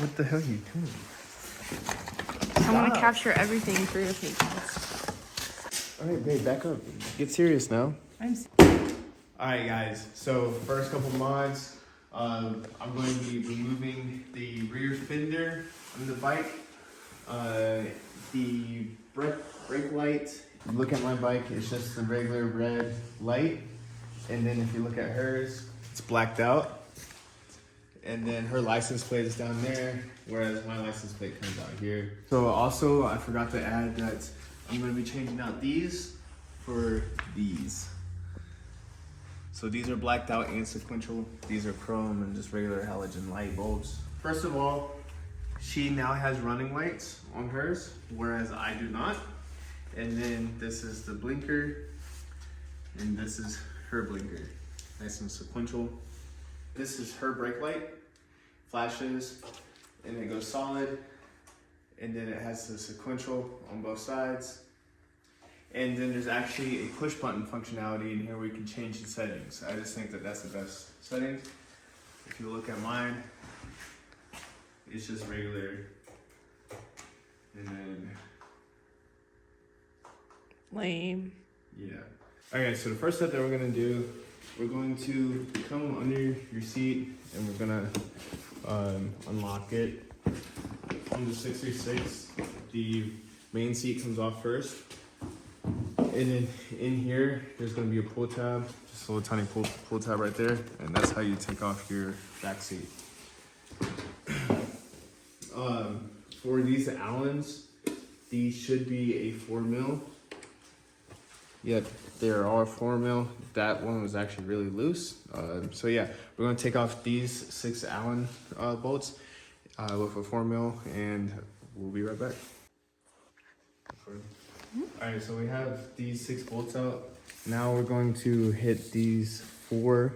What the hell are you doing? I want to capture everything for your pages. All right, babe, back up. Get serious now. I'm All right, guys. So first couple mods, I'm going to be removing the rear fender on the bike, the brake light. Look at my bike; it's just the regular red light, and then if you look at hers, it's blacked out. And then her license plate is down there, whereas my license plate comes out here. So also, I forgot to add that I'm going to be changing out these for these. So these are blacked out and sequential. These are chrome and just regular halogen light bulbs. First of all, she now has running lights on hers, whereas I do not. And then this is the blinker, and this is her blinker. Nice and sequential. This is her brake light, flashes, and it goes solid. And then it has the sequential on both sides. And then there's actually a push button functionality in here where you can change the settings. I just think that that's the best settings. If you look at mine, it's just regular. And then, lame. yeah. Okay, so the first step that we're gonna do, we're going to come under your seat and we're gonna unlock it. On the 636, the main seat comes off first. And then in here, there's gonna be a pull tab, just a little tiny pull tab right there, and that's how you take off your back seat. For these Allens, these should be a 4mm. Yep, they are all 4mm. That one was actually really loose. So yeah, we're gonna take off these 6 Allen bolts with a 4mm, and we'll be right back. All right, so we have these 6 bolts out. Now we're going to hit these 4,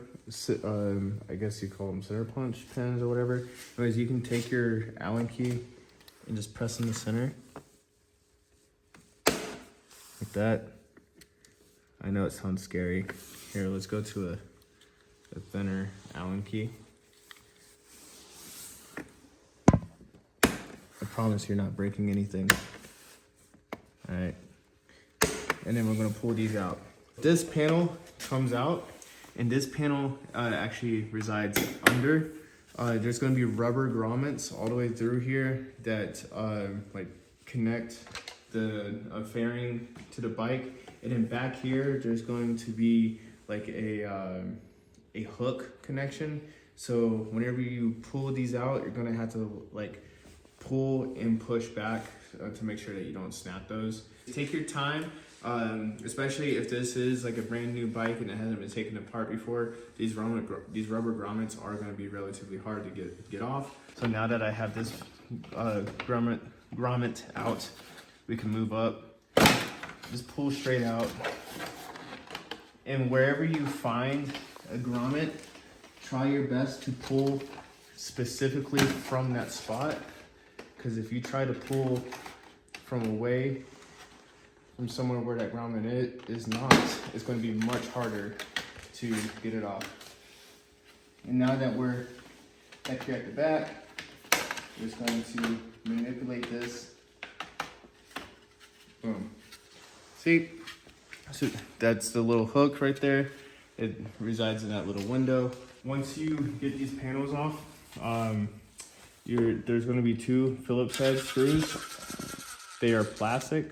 I guess you call them center punch pins or whatever. Anyways, you can take your Allen key and just press in the center. Like that. I know it sounds scary. Here, let's go to a thinner Allen key. I promise you're not breaking anything. All right. And then we're gonna pull these out. This panel comes out, and this panel actually resides under. There's gonna be rubber grommets all the way through here that like connect the fairing to the bike. And then back here, there's going to be like a hook connection. So whenever you pull these out, you're gonna have to like pull and push back to make sure that you don't snap those. Take your time, especially if this is like a brand new bike and it hasn't been taken apart before. These rubber grommets are going to be relatively hard to get off. So now that I have this grommet out, we can move up. Just pull straight out. And wherever you find a grommet, try your best to pull specifically from that spot. Because if you try to pull from away from somewhere where that grommet is not, it's going to be much harder to get it off. And now that we're back here at the back, we're just going to manipulate this. Boom. See? So that's the little hook right there. It resides in that little window. Once you get these panels off, there's going to be 2 Phillips head screws. They are plastic,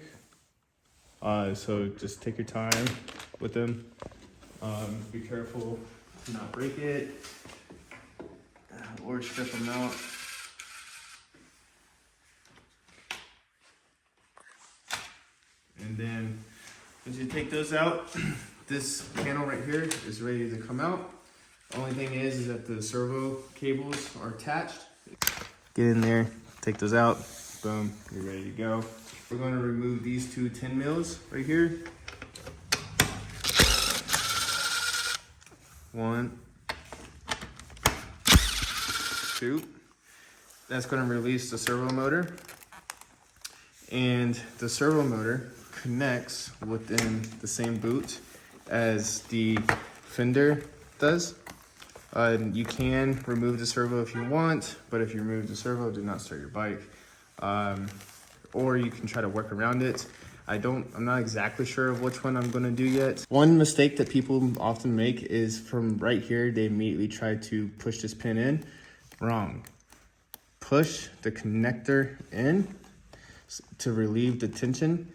so just take your time with them. Be careful to not break it or strip them out. And then once you take those out, this panel right here is ready to come out. The only thing is that the servo cables are attached. Get in there, take those out, boom, you're ready to go. We're going to remove these 2 10 mils right here. 1, 2. That's going to release the servo motor. And the servo motor connects within the same boot as the fender does. You can remove the servo if you want, but if you remove the servo, do not start your bike. Or you can try to work around it. I'm not exactly sure of which one I'm gonna do yet. One mistake that people often make is from right here, they immediately try to push this pin in. Wrong. Push the connector in to relieve the tension,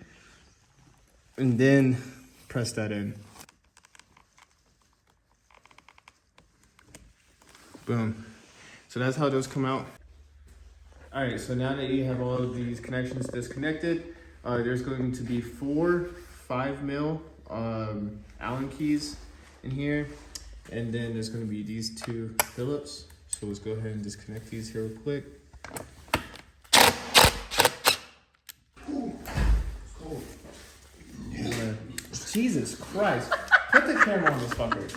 and then press that in. Boom. So that's how those come out. All right, so now that you have all of these connections disconnected, there's going to be 4 5mm Allen keys in here, and then there's going to be these 2 Phillips. So let's go ahead and disconnect these here real quick. Ooh, it's cold. Jesus Christ. Put the camera on this fucker.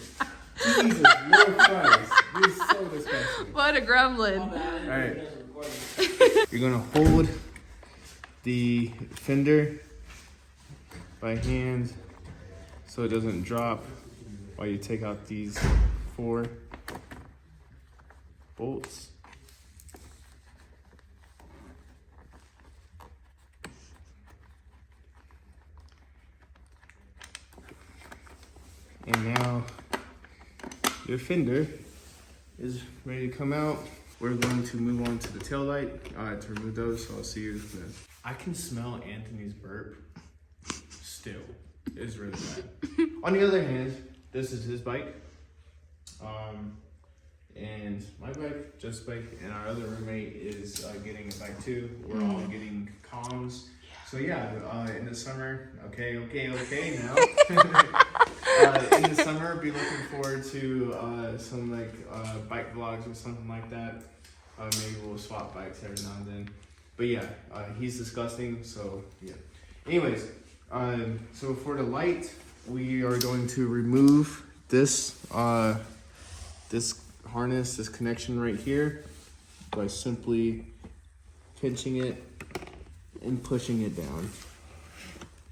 Jesus Lord Christ. This is so disgusting. What a gremlin. Alright. You're gonna hold the fender by hand so it doesn't drop while you take out these 4 bolts. And now your fender is ready to come out. We're going to move on to the tail light to remove those, so I'll see you then. I can smell Anthony's burp still. It's really bad. On the other hand, this is his bike. And my bike, Jeff's bike, and our other roommate is getting a bike too. We're all getting comms. So yeah, in the summer, okay now. In the summer, be looking forward to some like bike vlogs or something like that. Maybe we'll swap bikes every now and then. But yeah, he's disgusting, so yeah. Anyways, so for the light, we are going to remove this this harness, this connection right here, by simply pinching it and pushing it down.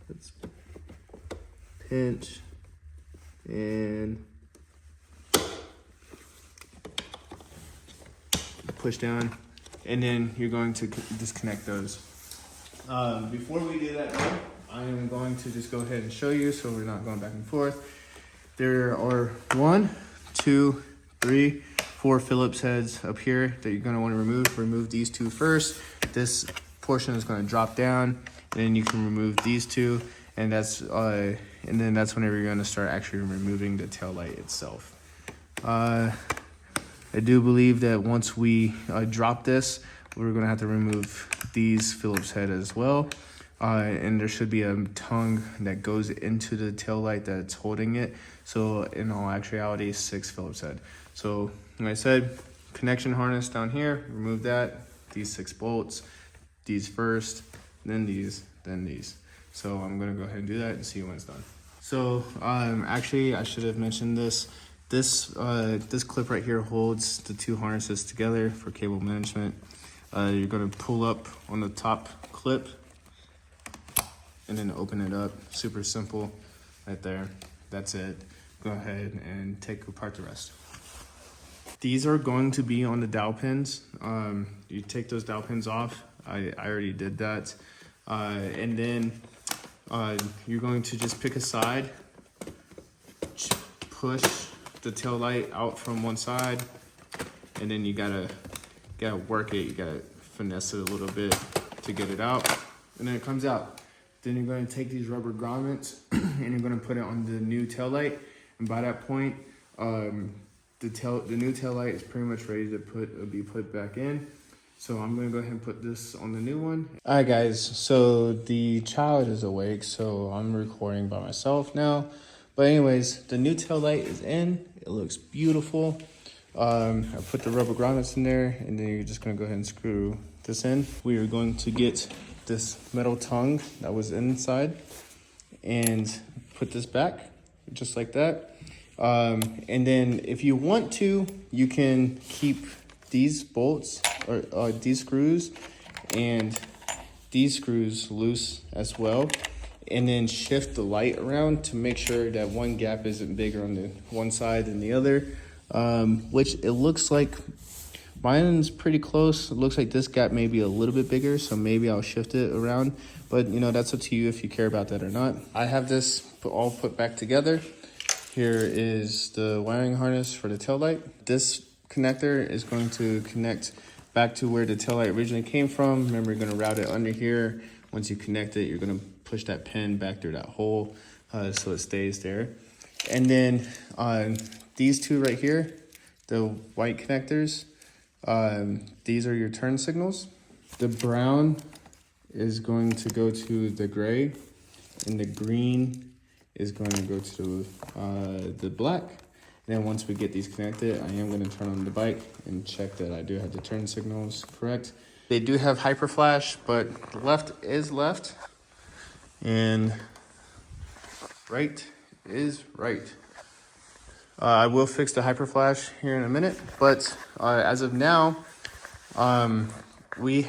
Let's pinch and push down, and then you're going to disconnect those. Before we do that though, I am going to just go ahead and show you so we're not going back and forth. There are 1, 2, 3, 4 Phillips heads up here that you're going to want to remove. Remove these 2 first. This portion is going to drop down, and then you can remove these 2, and that's then that's whenever you're going to start actually removing the tail light itself. I do believe that once we drop this, we're going to have to remove these Phillips head as well. And there should be a tongue that goes into the tail light that's holding it. So in all actuality, 6 Phillips head. So like I said, connection harness down here, remove that. These 6 bolts, these first, then these, then these. So I'm gonna go ahead and do that and see when it's done. So actually I should have mentioned this. This clip right here holds the 2 harnesses together for cable management. You're gonna pull up on the top clip and then open it up. Super simple, right there. That's it. Go ahead and take apart the rest. These are going to be on the dowel pins. You take those dowel pins off. I already did that. And then you're going to just pick a side, push the tail light out from one side, and then you gotta work it. You gotta finesse it a little bit to get it out, and then it comes out. Then you're going to take these rubber grommets and you're going to put it on the new tail light, and by that point, the new tail light is pretty much ready to be put back in. So I'm going to go ahead and put this on the new one. All right, guys. So the child is awake, so I'm recording by myself now. But anyways, the new tail light is in. It looks beautiful. I put the rubber grommets in there, and then you're just going to go ahead and screw this in. We are going to get this metal tongue that was inside and put this back just like that. And then if you want to, you can keep these bolts or these screws and these screws loose as well, and then shift the light around to make sure that one gap isn't bigger on the one side than the other. which it looks like mine's pretty close. It looks like this gap may be a little bit bigger, so maybe I'll shift it around. But you know, that's up to you if you care about that or not. I have this all put back together. Here is the wiring harness for the taillight. This connector is going to connect back to where the taillight originally came from. Remember, you're gonna route it under here. Once you connect it, you're gonna push that pin back through that hole so it stays there. And then these two right here, the white connectors, these are your turn signals. The brown is going to go to the gray, and the green is going to go to the black. And then once we get these connected, I am going to turn on the bike and check that I do have the turn signals correct. They do have hyper flash, but left is left and right is right. I will fix the hyper flash here in a minute, but as of now, we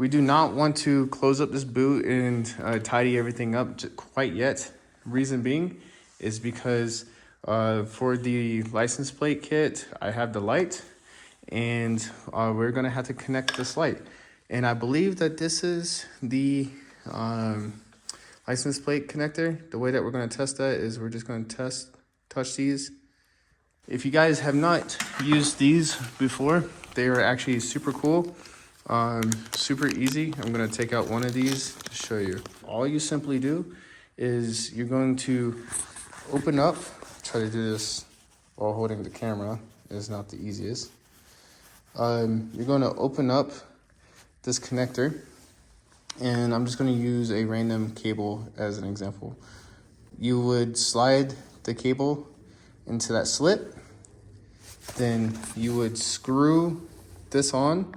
do not want to close up this boot and tidy everything up quite yet. Reason being is because for the license plate kit, I have the light, and we're gonna have to connect this light. And I believe that this is the license plate connector. The way that we're gonna test that is we're just gonna touch these. If you guys have not used these before, they are actually super cool, super easy. I'm gonna take out one of these to show you. All you simply do is you're going to open up, try to do this while holding the camera, is not the easiest. You're gonna open up this connector, and I'm just gonna use a random cable as an example. You would slide the cable into that slit, then you would screw this on,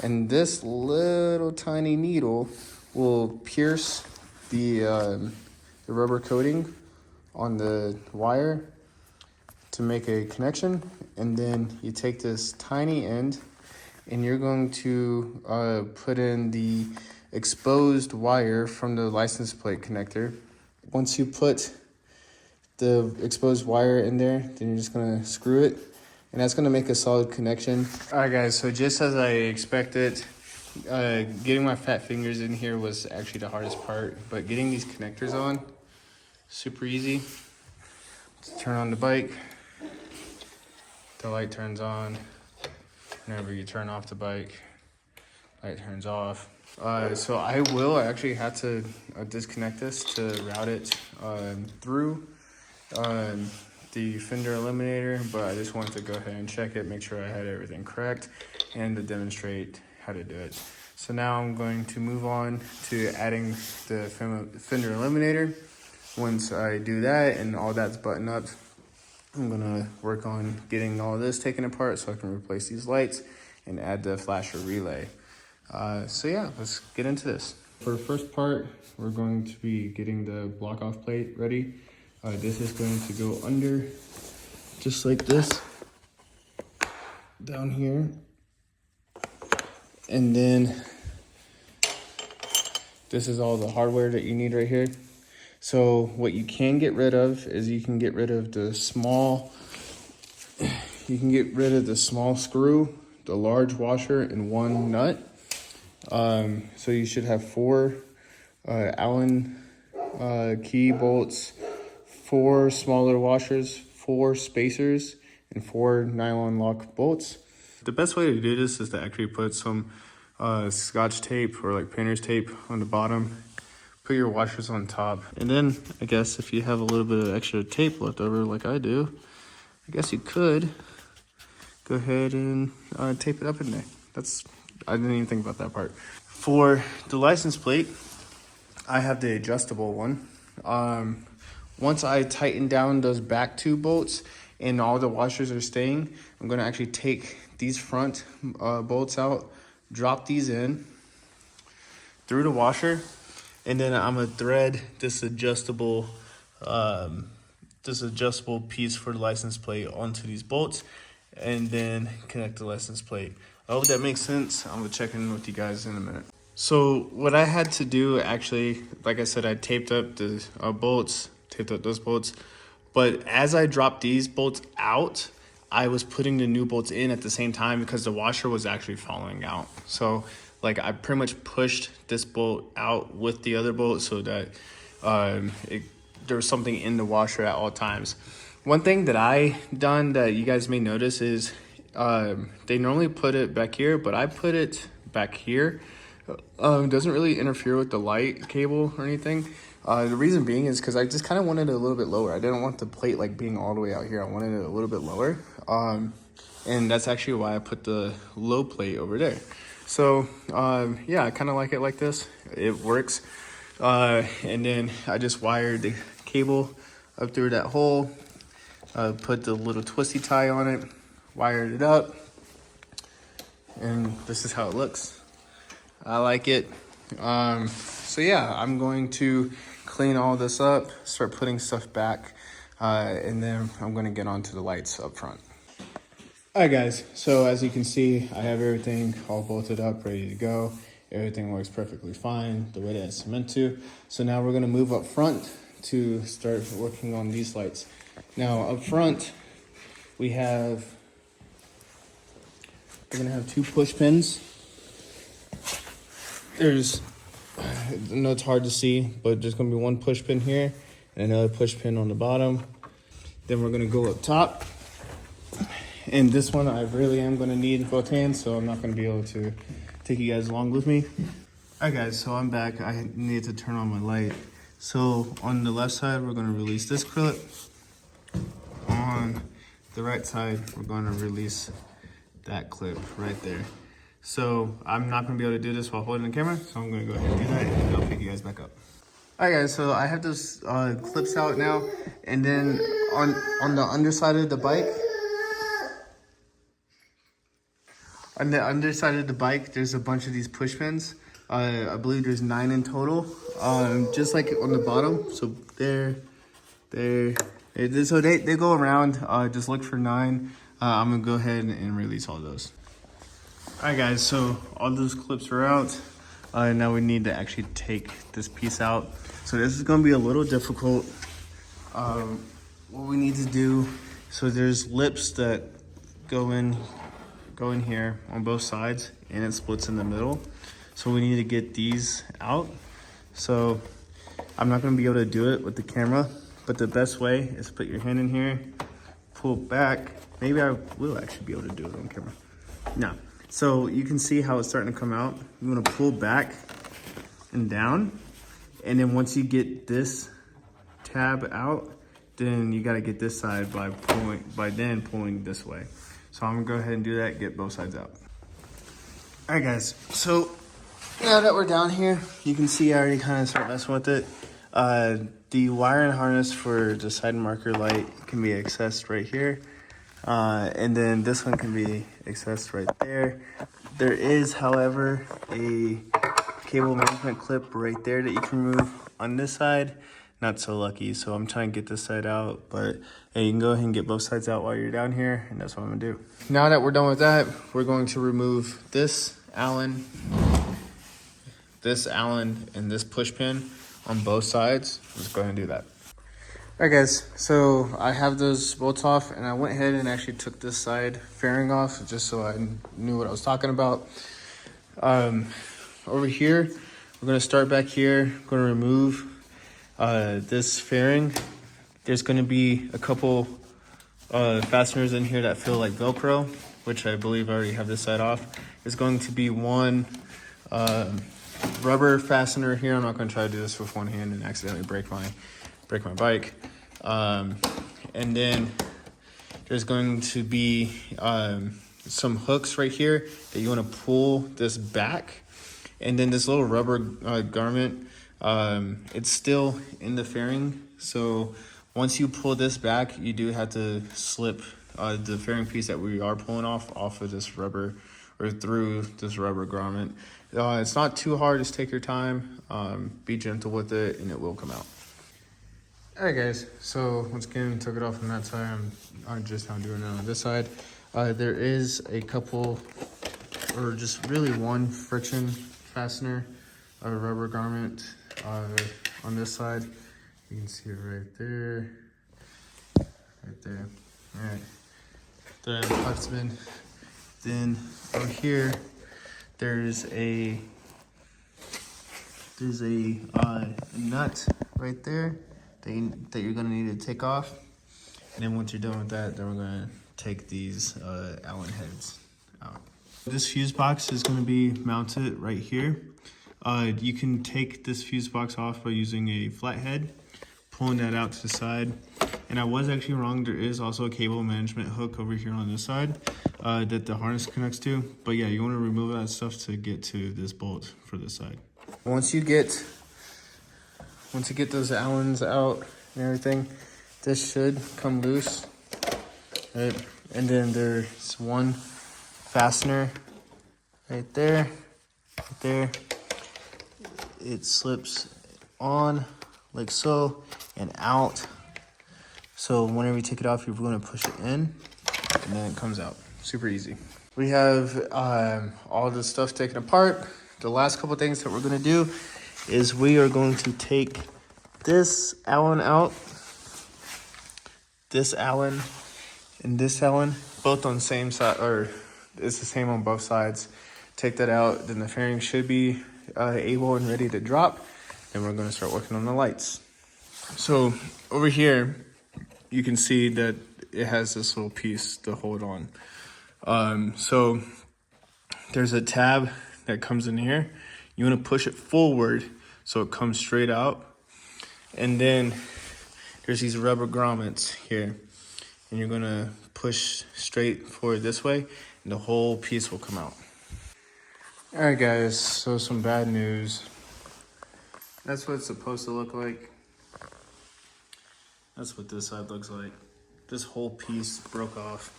and this little tiny needle will pierce the rubber coating on the wire to make a connection. And then you take this tiny end and you're going to put in the exposed wire from the license plate connector. Once you put the exposed wire in there, then you're just gonna screw it, and that's gonna make a solid connection. All right guys, so just as I expected, getting my fat fingers in here was actually the hardest part, but getting these connectors on, super easy. Let's turn on the bike. The light turns on. Whenever you turn off the bike, light turns off. So I will actually have to disconnect this to route it through the fender eliminator, but I just wanted to go ahead and check it, make sure I had everything correct, and to demonstrate how to do it. So now I'm going to move on to adding the fender eliminator. Once I do that and all that's buttoned up, I'm gonna work on getting all this taken apart so I can replace these lights and add the flasher relay. So yeah, let's get into this. For the first part, we're going to be getting the block off plate ready. This is going to go under, just like this, down here. And then this is all the hardware that you need right here. So what you can get rid of is you can get rid of the small screw, the large washer, and one nut. So you should have 4 Allen key bolts, 4 smaller washers, 4 spacers, and 4 nylon lock bolts. The best way to do this is to actually put some Scotch tape or like painter's tape on the bottom. Put your washers on top. And then I guess if you have a little bit of extra tape left over like I do, I guess you could go ahead and tape it up in there. I didn't even think about that part. For the license plate, I have the adjustable one. Once I tighten down those back 2 bolts and all the washers are staying, I'm gonna actually take these front bolts out, drop these in through the washer, and then I'm gonna thread this adjustable piece for the license plate onto these bolts, and then connect the license plate. I hope that makes sense. I'm gonna check in with you guys in a minute. So what I had to do, actually, like I said, I taped up the bolts, taped up those bolts. But as I dropped these bolts out, I was putting the new bolts in at the same time because the washer was actually falling out. So like I pretty much pushed this bolt out with the other bolt so that there was something in the washer at all times. One thing that I done that you guys may notice is they normally put it back here, but I put it back here. It doesn't really interfere with the light cable or anything. The reason being is because I just kind of wanted it a little bit lower. I didn't want the plate like being all the way out here. I wanted it a little bit lower. And that's actually why I put the low plate over there. So yeah, I kind of like it like this. It works. And then I just wired the cable up through that hole. Put the little twisty tie on it, wired it up, and this is how it looks. I like it. So yeah, I'm going to clean all this up, start putting stuff back, and then I'm gonna get onto the lights up front. All right guys, so as you can see, I have everything all bolted up, ready to go. Everything works perfectly fine, the way that it's meant to. So now we're gonna move up front to start working on these lights. Now up front, we're gonna have 2 push pins. I know it's hard to see, but there's gonna be 1 push pin here and another push pin on the bottom. Then we're gonna go up top. And this one, I really am gonna need both hands, so I'm not gonna be able to take you guys along with me. All right guys, so I'm back. I need to turn on my light. So on the left side, we're gonna release this clip. On the right side, we're gonna release that clip right there. So I'm not gonna be able to do this while holding the camera, so I'm gonna go ahead and do that and I'll pick you guys back up. All right guys, so I have those clips out now, and then on the underside of the bike, there's a bunch of these push pins. I believe there's 9 in total, just like on the bottom. So so they go around. Just look for 9. I'm gonna go ahead and release all those. All right guys, so all those clips are out. Now we need to actually take this piece out. So this is gonna be a little difficult. What we need to do, so there's lips that go in here on both sides, and it splits in the middle. So we need to get these out. So I'm not gonna be able to do it with the camera, but the best way is to put your hand in here, pull back. Maybe I will actually be able to do it on camera. No. So you can see how it's starting to come out. You want to pull back and down. And then once you get this tab out, then you got to get this side by pulling this way. So I'm gonna go ahead and do that, get both sides out. All right guys, so now that we're down here, you can see I already kind of start messing with it. The wire and harness for the side marker light can be accessed right here. And then this one can be accessed right there. There is, however, a cable management clip right there that you can remove on this side. Not so lucky, so I'm trying to get this side out, but hey, you can go ahead and get both sides out while you're down here, and that's what I'm gonna do. Now that we're done with that, we're going to remove this Allen, and this push pin on both sides. Let's go ahead and do that. All right guys, so I have those bolts off, and I went ahead and actually took this side fairing off just so I knew what I was talking about. Over here, we're gonna start back here. We're gonna remove this fairing. There's gonna be a couple fasteners in here that feel like Velcro, which I believe I already have this side off. There's going to be one rubber fastener here. I'm not gonna try to do this with one hand and accidentally break my bike. And then there's going to be some hooks right here that you want to pull this back. And then this little rubber garment, it's still in the fairing. So once you pull this back, you do have to slip the fairing piece that we are pulling off of this rubber, or through this rubber garment. It's not too hard, just take your time, be gentle with it, and it will come out. All right guys, so once again, took it off on that side. I'm just now doing it on this side. There is a couple, or just really one friction fastener, a rubber garment on this side. You can see it right there. right there. All right, the Putzman. Then over here, there's a nut right there that you're gonna need to take off. And then once you're done with that, then we're gonna take these Allen heads out. This fuse box is gonna be mounted right here. You can take this fuse box off by using a flathead, pulling that out to the side. And I was actually wrong, there is also a cable management hook over here on this side that the harness connects to. But yeah, you wanna remove that stuff to get to this bolt for this side. Once you get those Allens out and everything, this should come loose, right? And then there's one fastener right there, right there. It slips on like so and out. So whenever you take it off, you're going to push it in and then it comes out. Super easy. We have all the stuff taken apart. The last couple things that we're going to do is we are going to take this Allen out, this Allen and this Allen, both on the same side, or it's the same on both sides. Take that out, then the fairing should be able and ready to drop. Then we're gonna start working on the lights. So over here, you can see that it has this little piece to hold on. So there's a tab that comes in here. You wanna push it forward so it comes straight out. And then there's these rubber grommets here. And you're gonna push straight forward this way and the whole piece will come out. All right, guys, so some bad news. That's what it's supposed to look like. That's what this side looks like. This whole piece broke off.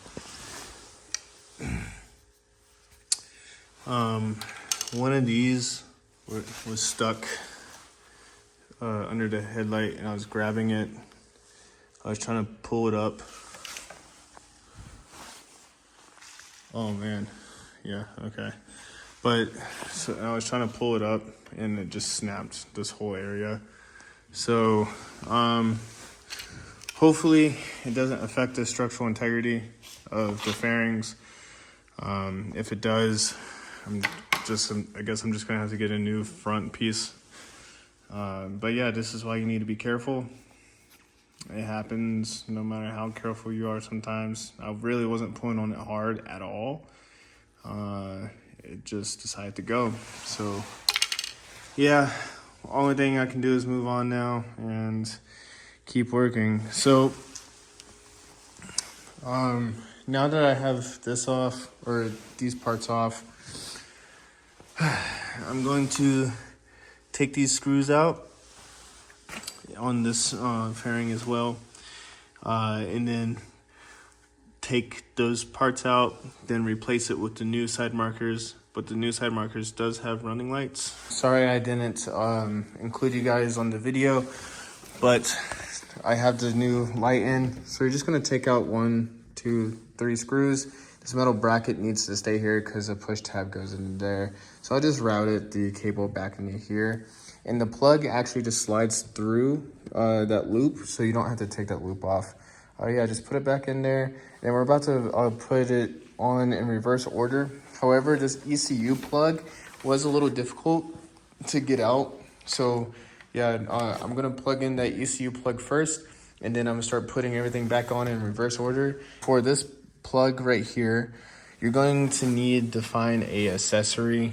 One of these was stuck under the headlight and I was grabbing it. I was trying to pull it up. Oh man, yeah, okay. But so I was trying to pull it up and it just snapped this whole area. So hopefully it doesn't affect the structural integrity of the fairings. If it does, I guess I'm just gonna have to get a new front piece. But yeah, this is why you need to be careful. It happens no matter how careful you are sometimes. I really wasn't pulling on it hard at all. It just decided to go. So yeah, only thing I can do is move on now and keep working. So now that I have this off, or these parts off, I'm going to take these screws out on this fairing as well, and then take those parts out, then replace it with the new side markers. But the new side markers does have running lights. Sorry I didn't include you guys on the video, but I have the new light in. So you're just gonna take out 1, 2, 3 screws. This metal bracket needs to stay here because the push tab goes in there. So I'll just routed the cable back into here. And the plug actually just slides through that loop, so you don't have to take that loop off. Yeah, just put it back in there. And we're about to put it on in reverse order. However, this ECU plug was a little difficult to get out. So yeah, I'm gonna plug in that ECU plug first, and then I'm gonna start putting everything back on in reverse order. For this plug right here, you're going to need to find a accessory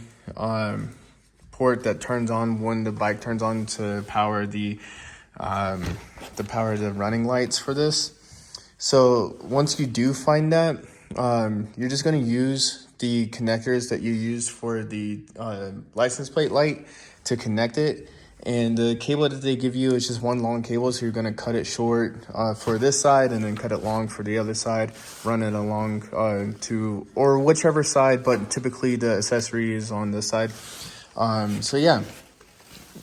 port that turns on when the bike turns on to power the running lights for this. So once you do find that, you're just going to use the connectors that you use for the license plate light to connect it. And the cable that they give you is just one long cable, so you're going to cut it short for this side and then cut it long for the other side, run it along to, or whichever side, but typically the accessory is on this side. So yeah,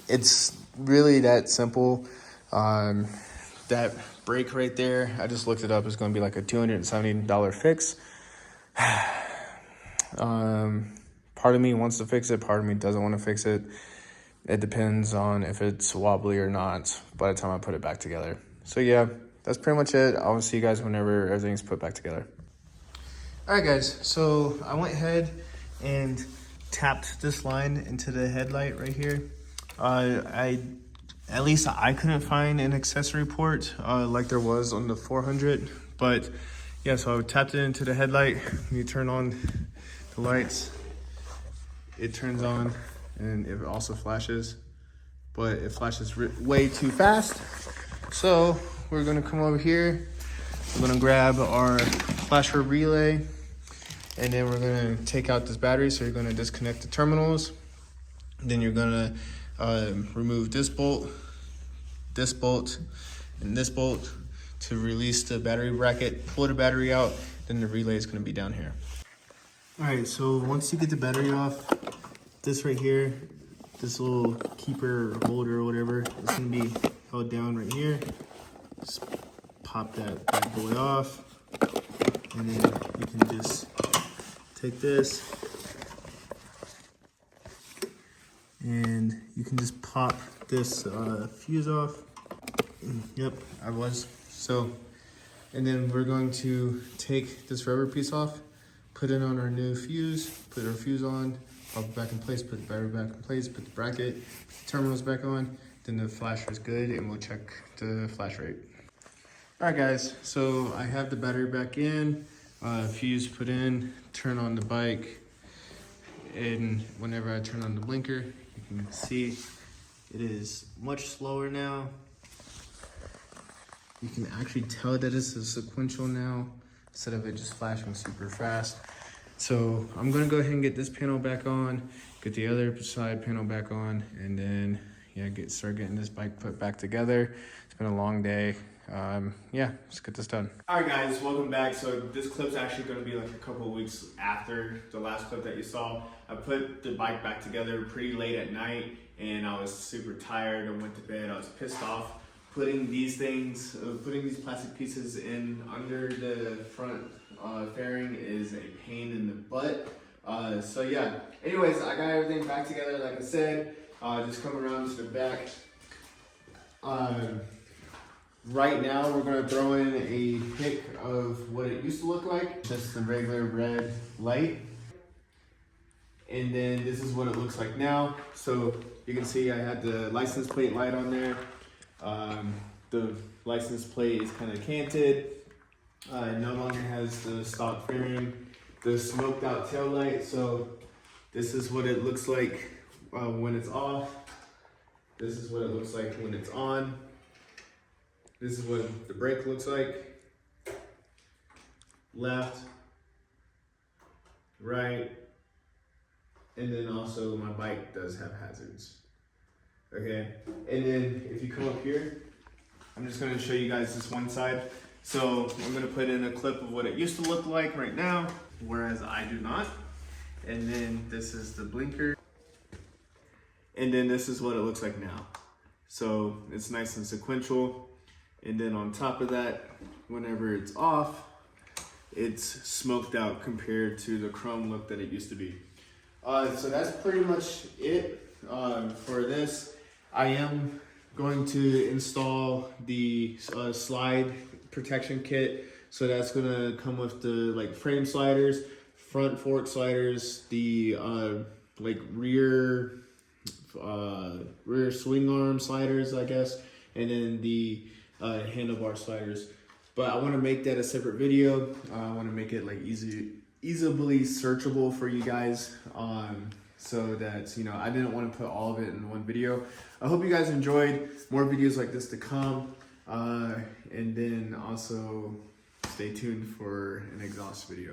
it's really that simple. That brake right there, I just looked it up, it's going to be like a $270 fix. Part of me wants to fix it, part of me doesn't want to fix it. It depends on if it's wobbly or not by the time I put it back together. So yeah, that's pretty much it. I'll see you guys whenever everything's put back together. All right, guys, so I went ahead and tapped this line into the headlight right here. At least I couldn't find an accessory port like there was on the 400, but yeah, so I tapped it into the headlight. When you turn on the lights, it turns on and it also flashes, but it flashes way too fast. So we're gonna come over here. We're gonna grab our flasher relay, and then we're gonna take out this battery. So you're gonna disconnect the terminals. Then you're gonna remove this bolt, and this bolt to release the battery bracket, pull the battery out, then the relay is gonna be down here. All right, so once you get the battery off, this right here, this little keeper or holder or whatever, it's gonna be held down right here. Just pop that bad boy off, and then you can just take this, and you can just pop this fuse off. Yep, I was. So, and then we're going to take this rubber piece off, put it on our new fuse, put our fuse on, pop it back in place, put the battery back in place, put the bracket, put the terminals back on, then the flasher is good, and we'll check the flash rate. All right, guys, so I have the battery back in, fuse put in, turn on the bike, and whenever I turn on the blinker, you can see it is much slower now. You can actually tell that it's a sequential now, instead of it just flashing super fast. So I'm gonna go ahead and get this panel back on, get the other side panel back on, and then yeah, start getting this bike put back together. It's been a long day. Yeah, let's get this done. All right, guys, welcome back. So this clip's actually going to be like a couple of weeks after the last clip that you saw. I put the bike back together pretty late at night, and I was super tired. I went to bed. I was pissed off. Putting these plastic pieces in under the front fairing is a pain in the butt. So yeah, anyways, I got everything back together like I said. Just come around to the back. Right now we're gonna throw in a pic of what it used to look like. Just the regular red light. And then this is what it looks like now. So you can see I had the license plate light on there. The license plate is kind of canted. It no longer has the stock fairing, the smoked out tail light. So this is what it looks like when it's off. This is what it looks like when it's on. This is what the brake looks like. Left, right, and then also my bike does have hazards. Okay, and then if you come up here, I'm just gonna show you guys this one side. So I'm gonna put in a clip of what it used to look like right now, whereas I do not. And then this is the blinker. And then this is what it looks like now. So it's nice and sequential. And then on top of that, whenever it's off, it's smoked out compared to the chrome look that it used to be. So that's pretty much it for this. I am going to install the slide protection kit. So that's gonna come with the like frame sliders, front fork sliders, the like rear swing arm sliders, I guess, and then the handlebar sliders. But I want to make that a separate video. I want to make it like easily searchable for you guys, so that I didn't want to put all of it in one video. I hope you guys enjoyed. More videos like this to come, and then also stay tuned for an exhaust video.